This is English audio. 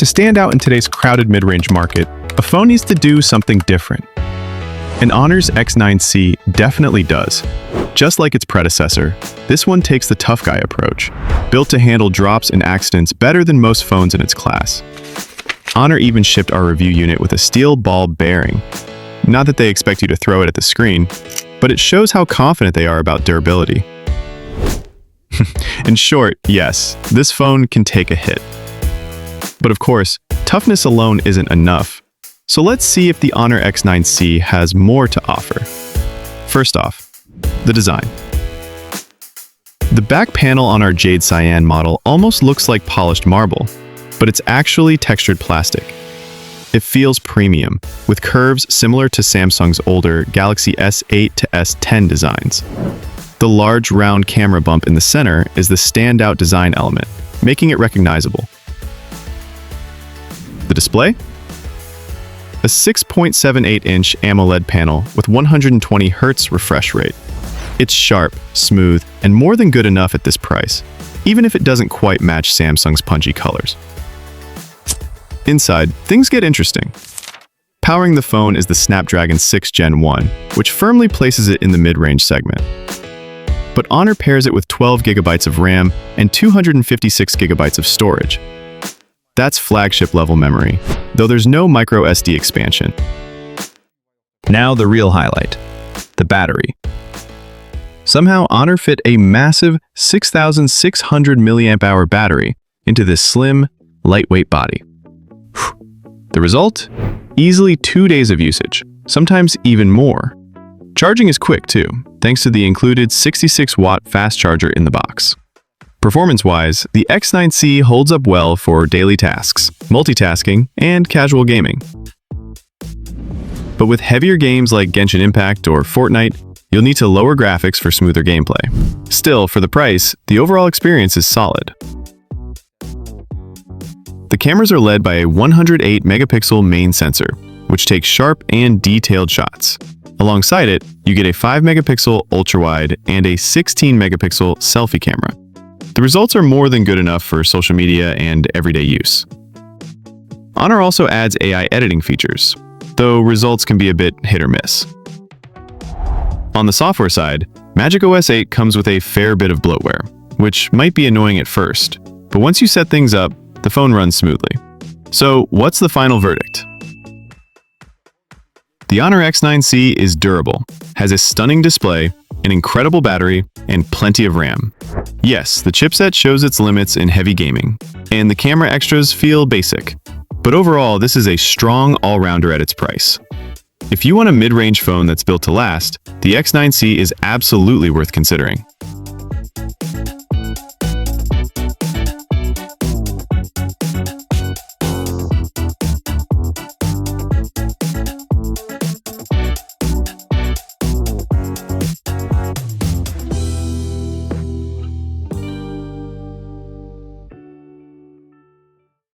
To stand out in today's crowded mid-range market, a phone needs to do something different. And Honor's X9c definitely does. Just like its predecessor, this one takes the tough guy approach, built to handle drops and accidents better than most phones in its class. Honor even shipped our review unit with a steel ball bearing. Not that they expect you to throw it at the screen, but it shows how confident they are about durability. In short, yes, this phone can take a hit. But of course, toughness alone isn't enough. So let's see if the Honor X9c has more to offer. First off, the design. The back panel on our Jade Cyan model almost looks like polished marble, but it's actually textured plastic. It feels premium, with curves similar to Samsung's older Galaxy S8 to S10 designs. The large round camera bump in the center is the standout design element, making it recognizable. The display? A 6.78-inch AMOLED panel with 120 Hz refresh rate. It's sharp, smooth, and more than good enough at this price, even if it doesn't quite match Samsung's punchy colors. Inside, things get interesting. Powering the phone is the Snapdragon 6 Gen 1, which firmly places it in the mid-range segment. But Honor pairs it with 12 GB of RAM and 256 GB of storage. That's flagship-level memory, though there's no microSD expansion. Now the real highlight, the battery. Somehow Honor fit a massive 6,600 mAh battery into this slim, lightweight body. The result? Easily 2 days of usage, sometimes even more. Charging is quick too, thanks to the included 66-watt fast charger in the box. Performance-wise, the X9c holds up well for daily tasks, multitasking, and casual gaming. But with heavier games like Genshin Impact or Fortnite, you'll need to lower graphics for smoother gameplay. Still, for the price, the overall experience is solid. The cameras are led by a 108-megapixel main sensor, which takes sharp and detailed shots. Alongside it, you get a 5-megapixel ultra-wide and a 16-megapixel selfie camera. The results are more than good enough for social media and everyday use. Honor also adds AI editing features, though results can be a bit hit or miss. On the software side, macOS 8 comes with a fair bit of bloatware, which might be annoying at first, but once you set things up, the phone runs smoothly. So, what's the final verdict? The Honor X9c is durable, has a stunning display, an incredible battery, and plenty of RAM. Yes, the chipset shows its limits in heavy gaming, and the camera extras feel basic. But overall, this is a strong all-rounder at its price. If you want a mid-range phone that's built to last, the X9c is absolutely worth considering.